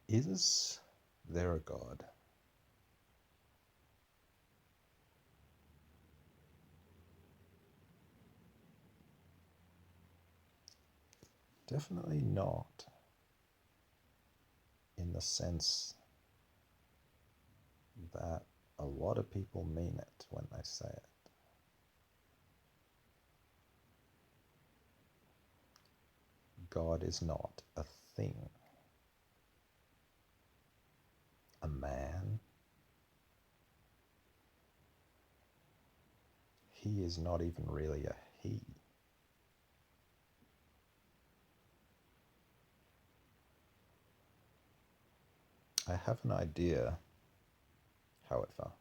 Is there a God? Definitely not in the sense that a lot of people mean it when they say it. God is not a thing, a man. He is not even really a he. I have an idea, however,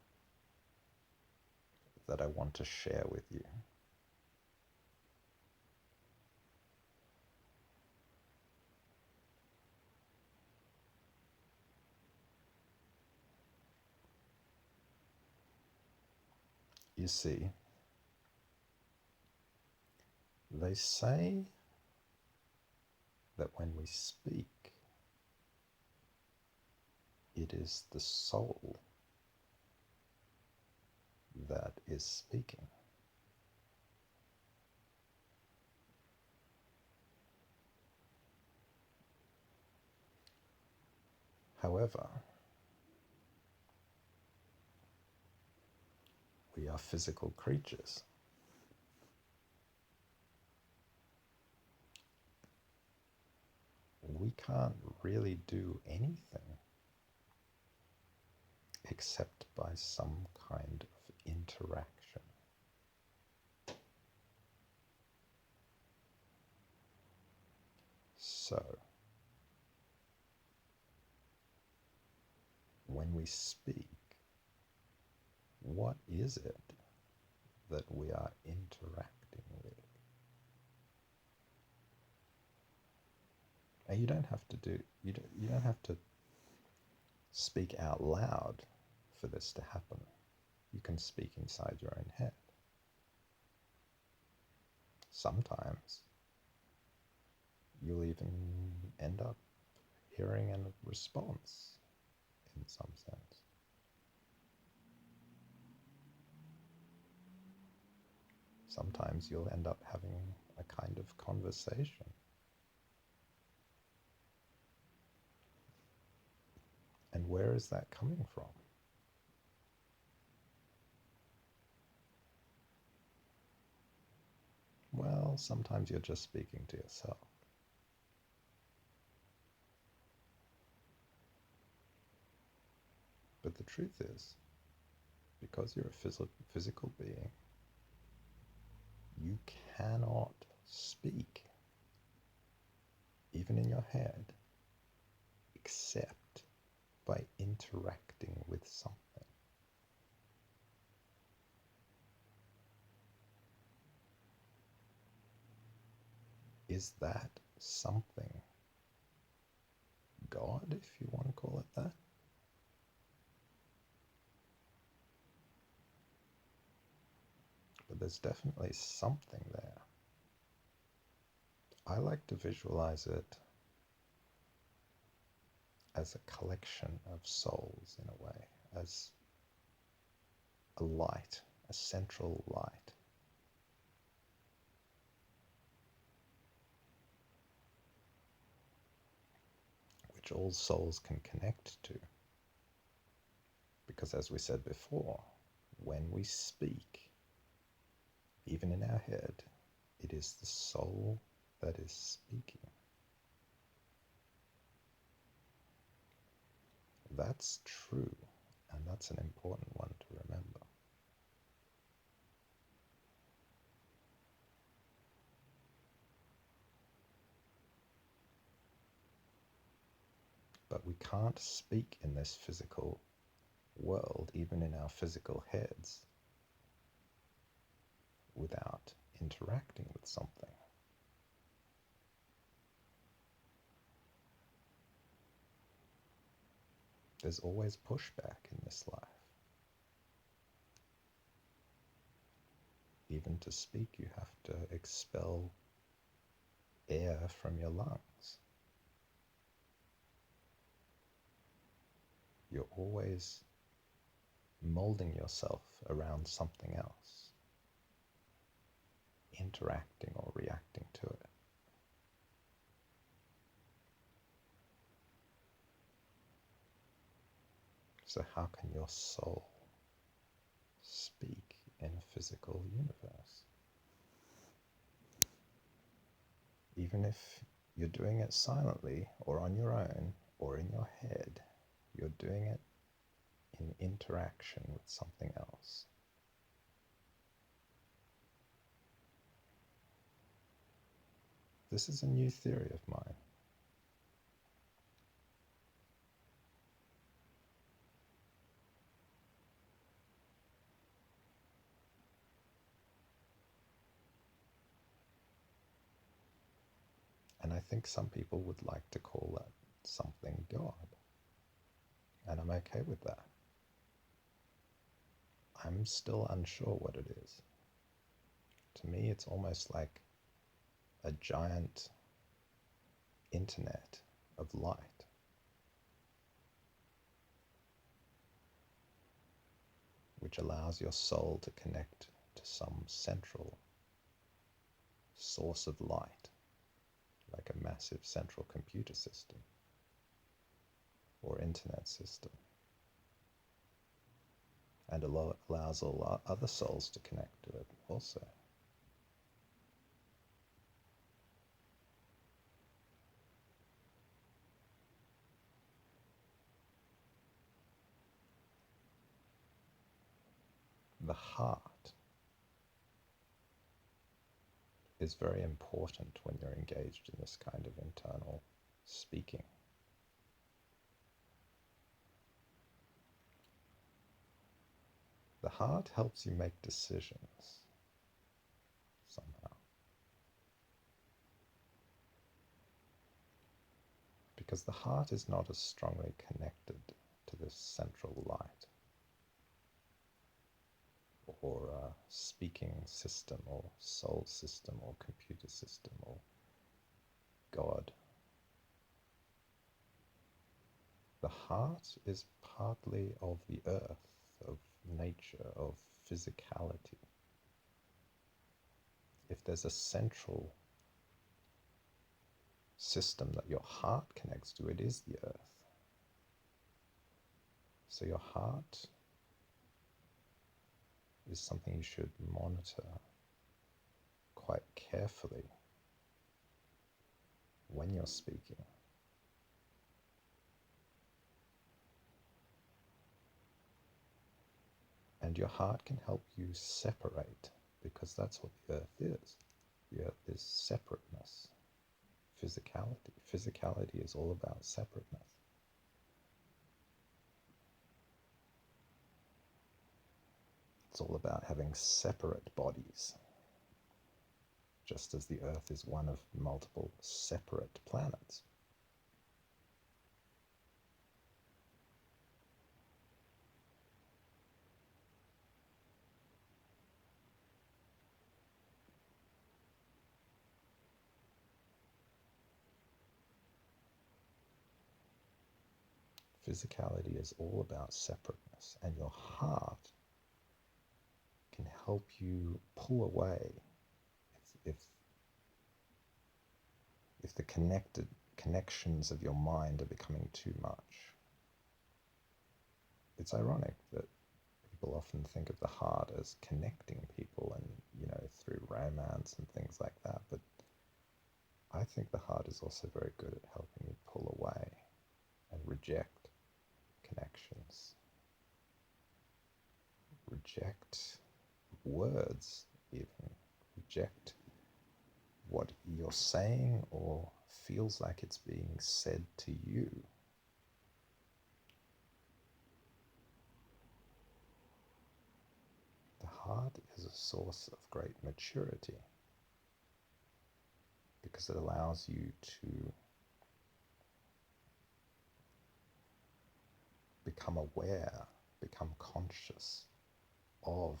that I want to share with you. You see, they say that when we speak, it is the soul that is speaking. However, we are physical creatures. We can't really do anything except by some kind of interaction. So, when we speak, what is it that we are interacting with? And you don't have to you don't have to speak out loud for this to happen. You can speak inside your own head. Sometimes you'll even end up hearing a response in some sense. Sometimes you'll end up having a kind of conversation. And where is that coming from? Well, sometimes you're just speaking to yourself. But the truth is, because you're a physical being, you cannot speak, even in your head, except by interacting with something. Is that something God, if you want to call it that? But there's definitely something there. I like to visualize it as a collection of souls in a way, as a light, a central light. Which all souls can connect to. Because as we said before, when we speak, even in our head, it is the soul that is speaking. That's true, and that's an important one to remember. But we can't speak in this physical world, even in our physical heads, without interacting with something. There's always pushback in this life. Even to speak, you have to expel air from your lungs. You're always molding yourself around something else, interacting or reacting to it. So how can your soul speak in a physical universe? Even if you're doing it silently or on your own or in your head, you're doing it in interaction with something else. This is a new theory of mine. And I think some people would like to call that something God. And I'm okay with that. I'm still unsure what it is. To me, it's almost like a giant internet of light. Which allows your soul to connect to some central source of light, like a massive central computer system or internet system, and allows all other souls to connect to it also. The heart is very important when you're engaged in this kind of internal speaking. The heart helps you make decisions somehow. Because the heart is not as strongly connected to this central light or speaking system or soul system or computer system or God. The heart is partly of the earth, of nature, of physicality. If there's a central system that your heart connects to, it is the earth. So your heart is something you should monitor quite carefully when you're speaking. And your heart can help you separate, because that's what the earth is. The earth is separateness, physicality. Physicality is all about separateness. It's all about having separate bodies, just as the earth is one of multiple separate planets. Physicality is all about separateness, and your heart can help you pull away if the connections of your mind are becoming too much. It's ironic that people often think of the heart as connecting people and, through romance and things like that, but I think the heart is also very good at helping you pull away and reject connections. Reject words, even. Reject what you're saying or feels like it's being said to you. The heart is a source of great maturity because it allows you to become aware, become conscious of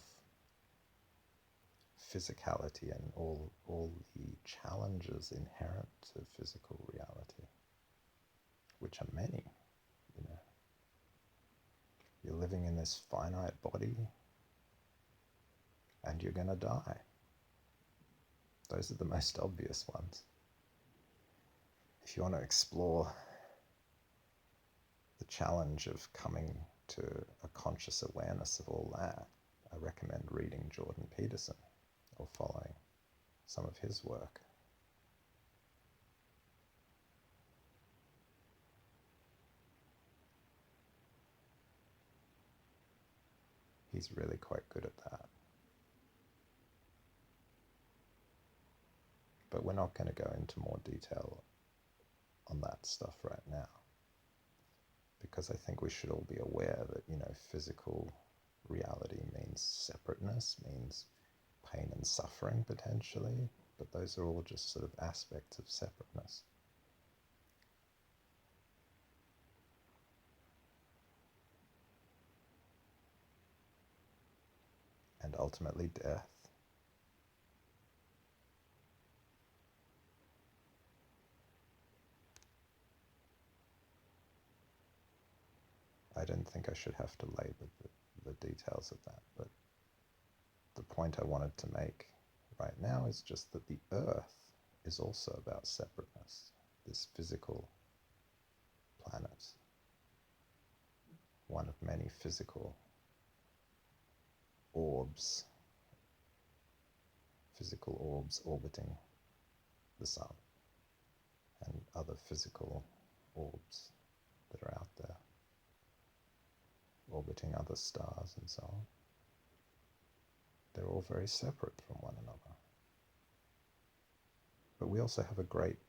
physicality and all the challenges inherent to physical reality, which are many, You're living in this finite body and you're going to die. Those are the most obvious ones. If you want to explore the challenge of coming to a conscious awareness of all that, I recommend reading Jordan Peterson or following some of his work. He's really quite good at that. But we're not going to go into more detail on that stuff right now, because I think we should all be aware that, physical reality means separateness, means pain and suffering potentially, but those are all just sort of aspects of separateness. And ultimately death. I didn't think I should have to labor the details of that, but the point I wanted to make right now is just that the earth is also about separateness. This physical planet, one of many physical orbs, orbiting the sun and other physical orbs that are out there, orbiting other stars and so on. They're all very separate from one another. But we also have a great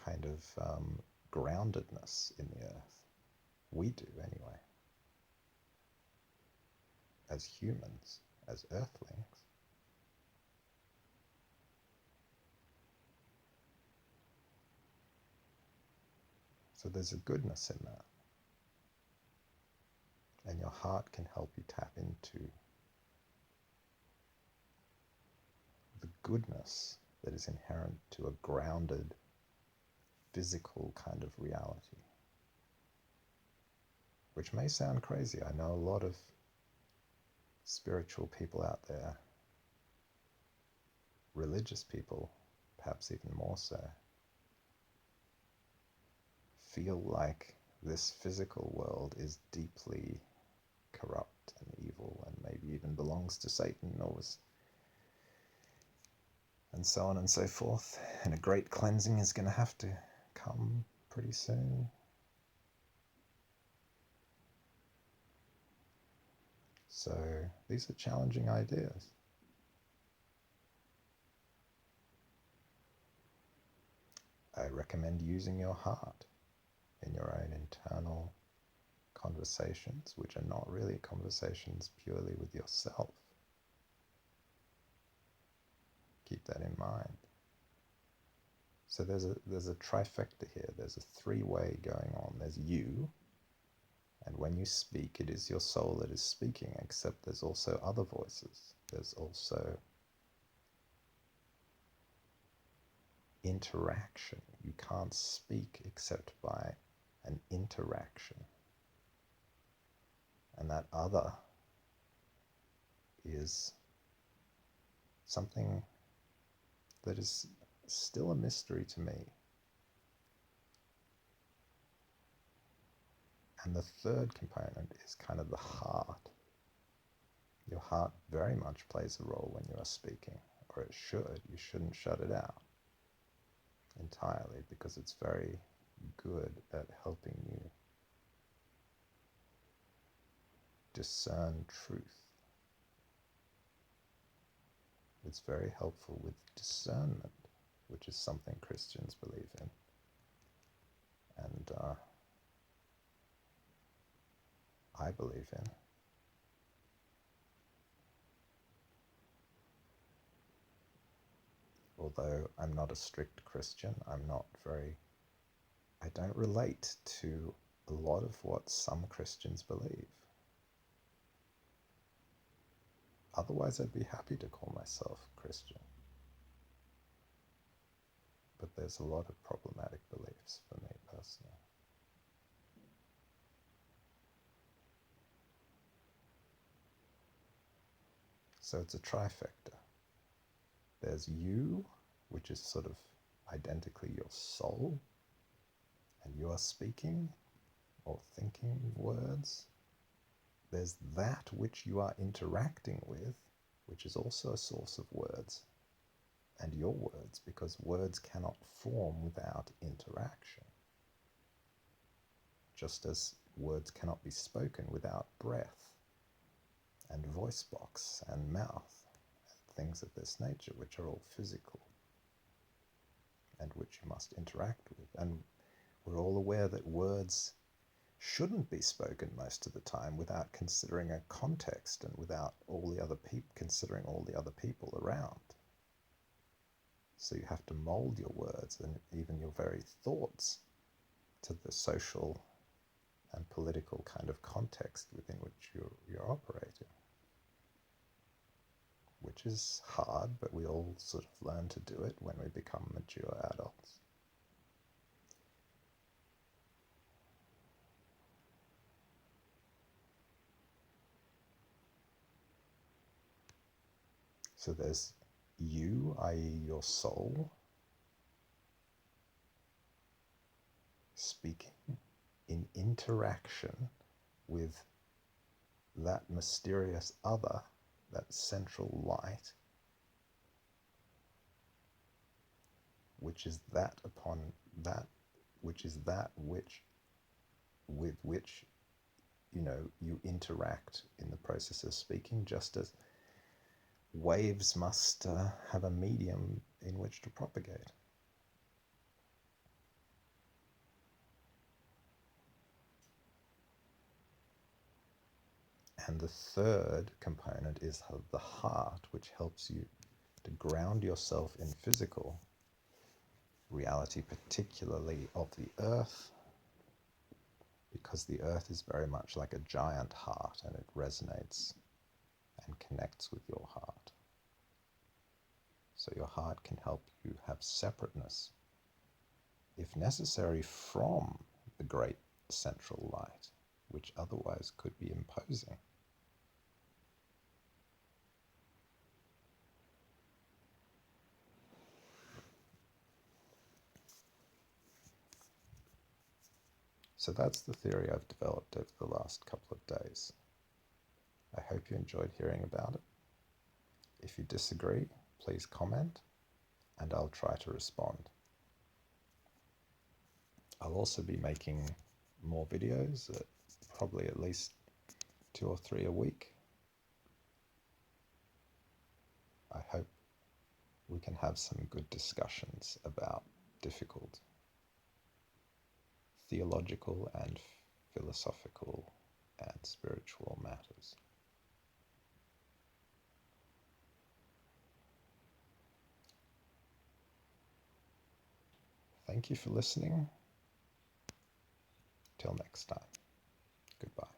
kind of groundedness in the earth. We do, anyway. As humans, as earthlings. So there's a goodness in that. And your heart can help you tap into the goodness that is inherent to a grounded, physical kind of reality. Which may sound crazy. I know a lot of spiritual people out there, religious people, perhaps even more so, feel like this physical world is deeply corrupt and evil and maybe even belongs to Satan and so on and so forth. And a great cleansing is going to have to come pretty soon. So these are challenging ideas. I recommend using your heart in your own internal conversations, which are not really conversations purely with yourself. Keep that in mind. So there's a trifecta here. There's a three-way going on. There's you, and when you speak, it is your soul that is speaking, except there's also other voices. There's also interaction. You can't speak except by an interaction. And that other is something that is still a mystery to me. And the third component is kind of the heart. Your heart very much plays a role when you are speaking, or it should. You shouldn't shut it out entirely, because it's very good at helping you discern truth. It's very helpful with discernment, which is something Christians believe in. And I believe in. Although I'm not a strict Christian, I don't relate to a lot of what some Christians believe. Otherwise, I'd be happy to call myself Christian. But there's a lot of problematic beliefs for me personally. So it's a trifecta. There's you, which is sort of identically your soul, and you are speaking or thinking words. There's that which you are interacting with, which is also a source of words, and your words, because words cannot form without interaction. Just as words cannot be spoken without breath and voice box and mouth, and things of this nature, which are all physical and which you must interact with. And we're all aware that words shouldn't be spoken most of the time without considering a context and without all the other people, considering all the other people around. So you have to mold your words and even your very thoughts to the social and political kind of context within which you're operating, which is hard, but we all sort of learn to do it when we become mature adults. So there's you, i.e. your soul, speaking in interaction with that mysterious other, that central light, which is that upon that, which is that which with which you interact in the process of speaking, just as waves must have a medium in which to propagate. And the third component is the heart, which helps you to ground yourself in physical reality, particularly of the earth, because the earth is very much like a giant heart and it resonates and connects with your heart. So your heart can help you have separateness, if necessary, from the great central light, which otherwise could be imposing. So that's the theory I've developed over the last couple of days. I hope you enjoyed hearing about it. If you disagree, please comment and I'll try to respond. I'll also be making more videos, probably at least 2 or 3 a week. I hope we can have some good discussions about difficult theological and philosophical and spiritual matters. Thank you for listening. Till next time. Goodbye.